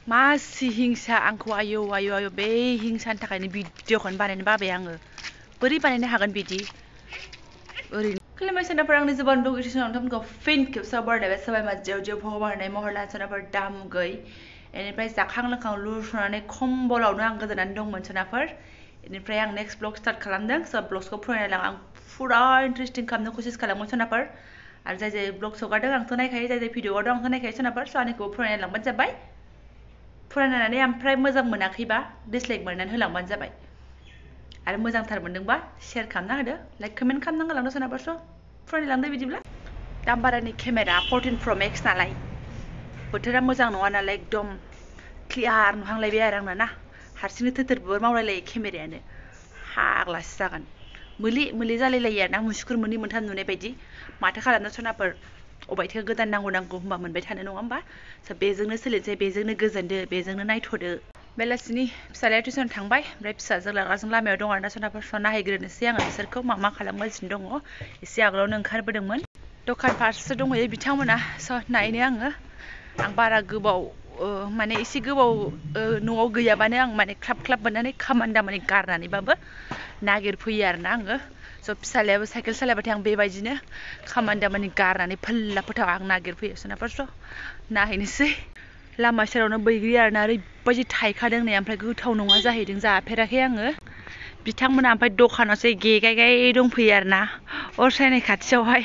मासि हिंसा आंखौ आयौ आयौ आयौ बे हिंसानि थाखायनो भिडिअखौनो बानायनो बाबाय आङो बोरै बानायनो हागोन बिदि ओरैनो खुलुमबाय सोनाफोर आंनि जोबोद लुगैथि नोंथांमोनखौ फिन खेबसेबाव बरायबाय सोरबाय मा जेव जेव हगारनाय महरना सोनाफोर दामुगै बेनिफ्राय जाखां लोंखां लुसुनानै खम्बलावनो आं गोजोनानै दंमोन सोनाफोर बेनिफ्राय आं नेक्स्ट ब्लग स्टार्ट खालामदों स' ब्लग्सखौ फरायनायलां आं फुरा इन्टारेस्टिं खालामनो कसिस खालामगोन सोनाफोर आरो जाय जाय ब्लग्स हगारदों आंथ' नायखायो जाय जाय भिडिअ हगारदों आंथ' नायखायो सोनाफोर स' आंनिखौबो फरायनायलांबानो जाबाय फरायनानै ओमफ्राय मोजां मोनाखैबा डिसलाइक मोननानै होलांबानो जाबाय आरो मोजांथार मोनदोंबा शेयार खालामना होदो लाइक कमेन्ट खालामना होलांदो सोनाफोर स' फरायलांदो बिदिब्ला दाम बारानि केमेरा 14 Pro Max नालाय बोथोरा मोजां नङा नालाय एकदम क्लियार नुहांलायबाय आरो आंना ना हारसिंनो थोथोरबो मावलायलायो केमेरायानो फाग्लासो जागोन मोले मोले जालायलायो आरो ना मुसुखुर मोननै मोनथाम नुनाय बायदि माथो खालामनो सोनाफोर अबायथो गोदान नांगौ होनबा मोनबाय थानो नङा होमबा स' बेजोंनो सोलिनोसै बेजोंनो गोजोनदो बेजोंनो नायथ'दो बेलासिनि फिसालाया टिउसन थांबाय ओमफ्राय फिसाजों लागाजों लामायाव दं आरो ना सोनाफोर स' नायहैग्रोनोसै आङो बिसोरखौ मा खालामगासिनो दङ एसे आगोलावनो ओंखारबोदोंमोन दखान फारसेसो दंहैयो बिथांमोना स' नायनो आं बारा गोबाव माने एसे गोबाव न'आव गैयाबानो आं माने ख्लाब ख्लाब मोननानै खामानि दामानि गारनानैबाबो नागिरफैयो आरो ना आङो स' फिसालायाबो साइकेल सालायबाथाय आं बेबायदिनो खामानि दामानि गारनानै फोल्ला फोथाव आं नागिरफैयो सोनाफोर स' नायहैनोसै लामा सेरावनो बैग्रि आरोना ओरैबायदि थायखादों नै ओमफ्राय गोथाव नङा जाहैदों जाफेराखै आङो बिथांमोना ओमफ्राय दखानावसो गेगायगाय दंफैयो आरो ना अर सायनाय खाथियावहाय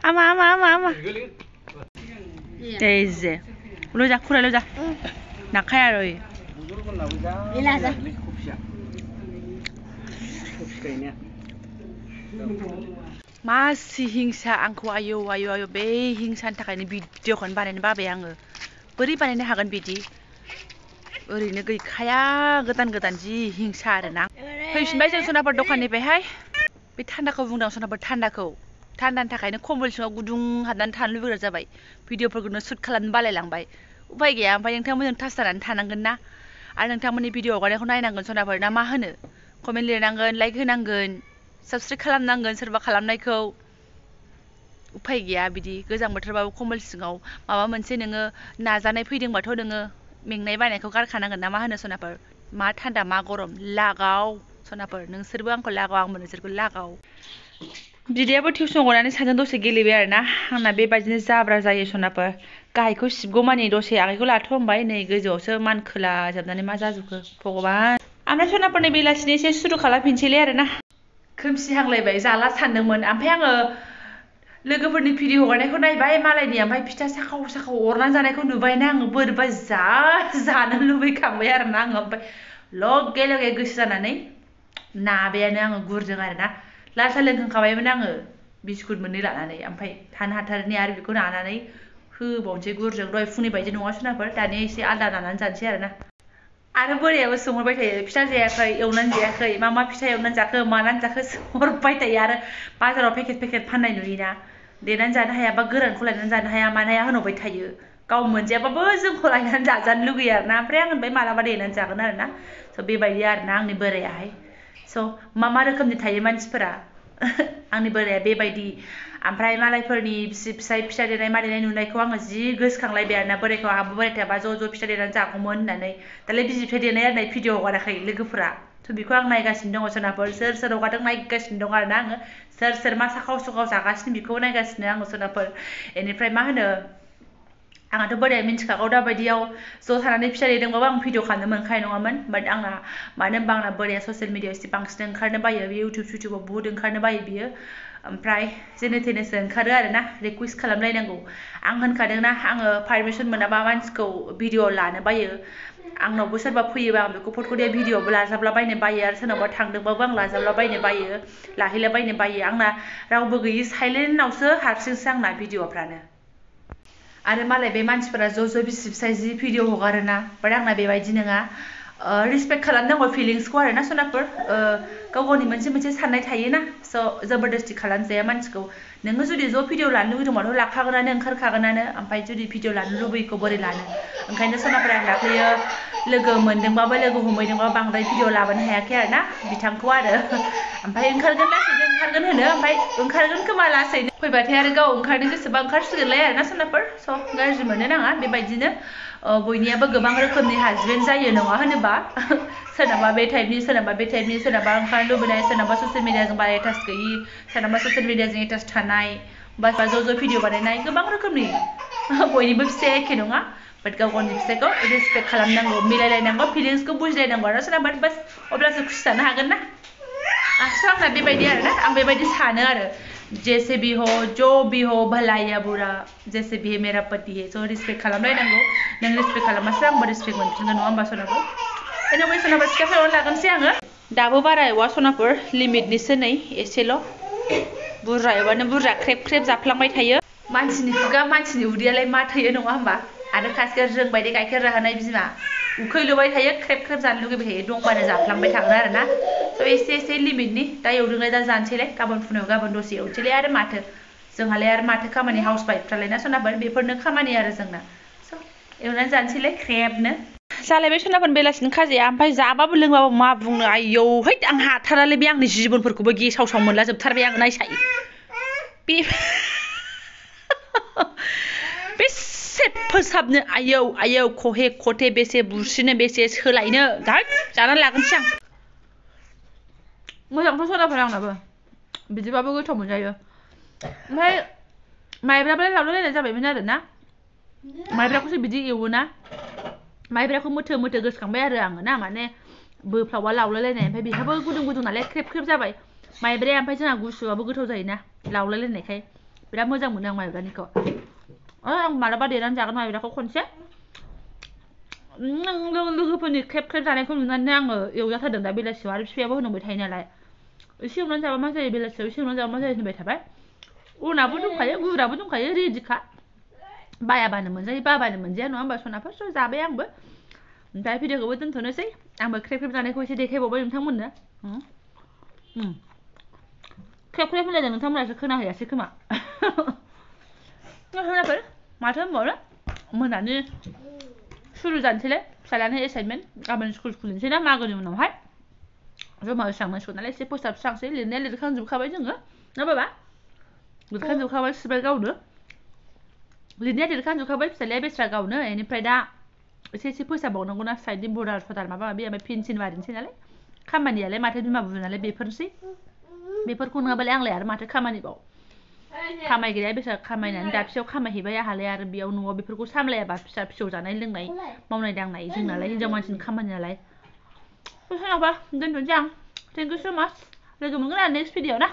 आमा आमा आमा आमा एजे लो जा खुला लो जा नाखाया आरो मासि हिंसा आंखौ आयौ आयौ आयौ बे हिंसानि थाखायनो भिडिअखौनो बानायनो बाबाय आङो बोरै बानायनो हागोन बिदि ओरैनो गैखाया गोदान जि हिंसा आरोना फैफिनबाय जों सोनाफोर दखाननिफ्रायहाय बे थान्दाखौ बुंदों सोनाफोर थान्दानि थाखायनो कम्बल सिङाव गुदुं हाबनानै थानो लुबैग्रा जाबाय भिडिअफोरखौनो शुट खालामनो बालायलांबाय उपाय गैया ओमफ्राय नोंथांमोनजों टाच जानानै थानांगोन ना आरो नोंथांमोननि भिडिअ हगारनायखौ नायनांगोन सोनाफोर ना मा होनो कमेन्ट लिरनांगोन लाइक होनांगोन साबस्क्राइब खालामनांगोन सोरबा खालामनायखौ उफाय गैया बिदि गोजां बोथोरबाबो कम्बल सिङाव माबा मोनसे नोङो नाजानाय फैदोंबाथ' नोङो मेंनाय बानायखौ गारखानांगोन ना मा होनो सनाफोर मा थान्दा मा गरम लागाव सनाफोर नोंसोरबो आंखौ लागाव आंबो नोंसोरखौ लागाव बिदायाबो टिउसन गनानै सानजों दसे गेलेबाय आरो ना आंना बेबायदिनो जाब्रा जायो सनाफोर गाहायखौ सिबगौमानि दसे आखाइखौ लाथ'बाय नै गोजौआवसो मानखोला जोबनानै मा जाजोबखो भगबान ओमफ्राय सनाफोरनि बेलासिनि एसे सुरु खालामफिनसैलै आरो ना खोमसिहांलायबाय जाला सानदोंमोन ओमफ्राय आङो लोगोफोरनि भिडिअ हगारनायखौ नायबाय मालायनि ओमफ्राय फिथा साखाव अरनानै जानायखौ नुबायना आङो बोरैबा जानो लुबैखांबाय आरो ना आङो ओमफ्राय लगे लगे गोसो जानानै नाबायानो आङो गुरजों आरो ना लाल साह लोंखांखाबायमोन आङो बिस्कुट मोननै लानानै ओमफ्राय थानो हाथारनि आरो बेखौ नानानै होबावनोसै गुरजों दहाय फुंनि बायदि नङा सोनाफोर दानिया एसे आलदा नानानै जानोसै आरो ना आरो बोरायाबो सोंहरबाय थायो फिथा जायाखै एवनानै जायाखै मा फिथा एवनानै जाखो मानानै जाखो सोंहरबाय थायो आरो बाजाराव पेकेट फाननाय नुयोना देनानै जानो हायाबा गोरानखौ लायनानै जानो हाया मानो हाया होनहरबाय थायो गाव मोनजायाबाबो जोंखौ लायनानै जाजानो लुगैयो आरो ना ओमफ्राय आं होनबाय मालाबा देनानै जागोन आरो ना स' बेबायदि आरो ना आंनि बोरायाहाय स' मा रोखोमनि थायो मानसिफोरा आंनि बोराया बेबायदि ओमफ्राय मालायफोरनि फिसाय फिथा देनाय मा देनाय नुनायखौ आङो जि गोसोखांलायबाय आरो ना बोरायखौ आहाबो बोराय थाबा ज' फिथा देनानै जागौमोन होननानै दालाय बिसि फिथा देनाय होननाय भिडिअ हगाराखै लोगोफोरा थ' बेखौ आं नायगासिनो दङ सोनाफोर सोर हगारदों नायगासिनो दं आरो ना आङो सोर मा साखाव सुखाव जागासिनो बेखौ नायगासिनो आङो सोनाफोर बेनिफ्राय मा होनो आंहाथ' बोराया मिन्थिखागौ दाबायदियाव ज' थानानै फिथा देदोंबाबो आं भिडिअ खालामनो मोनखानाय नङामोन बाट आंना मानो होनबा आंना बोराया ससियेल मिडियायाव एसे बांसिन ओंखारनो बायो बे इउटुबाव बुहुत ओंखारनो बायो बियो ओमफ्राय जेने थेनेसो ओंखारो आरो ना रिकुवेस्ट खालामलायनांगौ आं होनखादोंना आङो पारमिसन मोनाबा मानसिखौ भिडिअ लानो बायो आंनावबो सोरबा फैयोबा आं बेखौ फट'क'रिया भिडिअबो लाजाबलाबायनो बायो आरो सोरनावबा थांदोंबाबो आं लाजाबलाबायनो बायो लाहैलाबायनो बायो आंना रावबो गैयि साइलेन्टआवसो हारसिंसो आंना भिडिअफ्रानो आरो मालाय बे मानसिफोरा ज' बिसि फिसाय जि भिडिअ हगारोना बाट आंना बेबायदि नङा रिसपेक्ट खालामनांगौ फिलिंसखौ आरो ना सोनाफोर गावनि मोनसे साननाय थायोना स' जबरदस्ति खालामजाया मानसिखौ नोङो जुदि ज' भिडिअ लानो लुगैदोंबाथ' लाखागोनानो ओंखारखागोनानो ओमफ्राय जुदि भिडिअ लानो लुबैखौ बोरै लानो ओंखायनो सोनाफोर आं दाख्लैयो लोगो मोनदोंबाबो लोगो हमहैदोंबाबो बांद्राय भिडिअ लाबोनो हायाखै आरो ना बिथांखौ आरो ओमफ्राय ओंखारगोन लासैनो ओंखारगोन होनो ओमफ्राय ओंखारगोन खोमा लासैनो फैबाथाय आरो गाव ओंखारनो गोसोबा ओंखारसिगोनलाय आरो ना सोनाफोर स' गाज्रि मोननो नाङा बेबायदिनो बयनियाबो गोबां रोखोमनि हासबेन्ड जायो नङा होनोबा सोरनाबा बे टाइपनि सोरनाबा बे टाइपनि सोरनाबा ओंखारनो लुबैनाय सोरनाबा ससियेल मिडियाजों बारा एटाच गैयि सोरनाबा ससियेल मिडियाजों एटाच थानाय बा ज' भिडिअ बानायनाय गोबां रोखोमनि बयनिबो फिसाया एखे नङा बाट गाव गावनि फिसायखौ रेसपेक्ट खालामनांगौ मिलायलायनांगौ फिलिंसखौ बुजिलायनांगौ आरो सोरनाबा बास अब्लासो खुसि जानो हागोन ना आंना बेबायदि आरो ना आं बेबायदि सानो आरो जैसे भी हो जो भी हो भला या बुरा जैसे भी है मेरा पति है स' रेसपेक्ट खालामलायनांगौ नों रेसपेक्ट खालामबासो आंबो रेसपेक्ट मोनफिनगोन नङा होमबा सनाफोर एनिवे सनाफोर सिखाफोरावनो लागोनसै आङो दाबो बारा एवा सनाफोर लिमिटनिसो नै एसेल' बुरजा एवानो बुरजा ख्रेब जाफ्लांबाय थायो मानसिनि खुगा मानसिनि उदैयालाय मा थैयो नङा होमबा आरो खासिया जों बायदि गाइखेर राहोनाय बिमा उखैलुबाय थायो ख्रेब जानो लुगैबाय थायो दंबानो जाफ्लांबाय थागोन आरो ना स' एसे लिमिटनि दा एवदोंलाय दा जानोसैलाय गाबोन फुङाव गाबोन दसे एवनोसैलाय आरो माथो जोंहालाय आरो माथो खामानि हाउस वाइफफ्रालाय ना सनाफोर बेफोरनो खामानि आरो जोंना स' एवनानै जानोसैलाय ख्रेबनो जालायबाय सनाफोर बेलासिनि खाजाया ओमफ्राय जाबाबो लोंबाबो मा बुंनो आयौ है आं हाथारालै बे आंनि जिबनफोरखौबो गेसाव मोनला जोबथारबाय आं नायसाय बे बेसे फोसाबनो आयौ खहे खथे बेसे बुस्रिनो बेसे सोलायनो जानानै लागोनसै आं मोजांथ' सनाफोर आंनाबो बिदिबाबो गोथाव मोनजायो ओमफ्राय माइब्राबालाय लावलायलायनाय जाबायमोन आरो ना माइब्राखौसो बिदि एवोना माइब्राखौ मोथो गोसोखांबाय आरो आङो ना माने बोफ्लावा लावलायलायनाय ओमफ्राय बेहाबो गुदुं नालाय ख्रेब जाबाय माइब्राया ओमफ्राय जोंहा गुसुआबो गोथाव जायोना लावलायलायनायखाय बिराद मोजां मोनो आं माइब्रानिखौ आं मालाबा देनानै जागोन माइब्राखौ खनसे लोगोफोरनि ख्रेब जानायखौ नुनानै आङो एवजाथारदों दा बेलासियाव आरो बिफायाबो होनांबाय थायो नालाय एसे एवनानै जाबा मा जायो बेलासियाव एसे एवनानै जाबा मा जायो होनबाय थाबाय उनाबो दंखायो गुराबो दंखायो रेडिखा बायाबानो मोनजायो बाबानो मोनजाया नङा होमबा सनाफोर स' जाबाय आंबो ओमफ्राय भिडिअखौबो दोनथ'नोसै आंबो ख्रेब जानायखौ एसे देखायबावबाय नोंथांमोननो ख्रेब होनलायदों नोंथांमोनासो खोनाहैयासै खोमा सनाफोर माथो होनबावनो मोनानि सुरु जानोसैलाय फिसालानो एसाइनमेन्ट गाबोन स्कुल खुलिनोसै ना मागोनि उनावहाय जमा होस्रांनांसिगौ नालाय एसे फोसाबस्रांसै लिरनाया लिरखांजोबखाबाय जोङो ना बाबा लिरखांजोबखाबाय सिबाय गावनो लिरनाया लिरखांजोबखाबाय फिसालाया बेस्रा गावनो बेनिफ्राय दा एसे फोसाबबावनांगौना साइडनि बर्डार माबा माबि ओमफ्राय फिनसिन मारिनोसै नालाय खामानियालाय माथो बिमा बुङो नालाय बेफोरनोसै बेफोरखौ नङाबालाय आंलाय आरो माथो खामानिबाव खामायग्राया बेसा खामायनानै दाबसेयाव खामायहैबाय आहालाय आरो बेयाव न'आव बेफोरखौ सामलायाबा फिसौ जानाय लोंनाय मावनाय दांनाय जोंनालाय हिनजाव मानसिनि खामानि नालाय सोरनावबा दोनथ'नोसै आं थेंक इउ स' माच लोगो मोनगोन आरो नेक्स्ट भिडिअ ना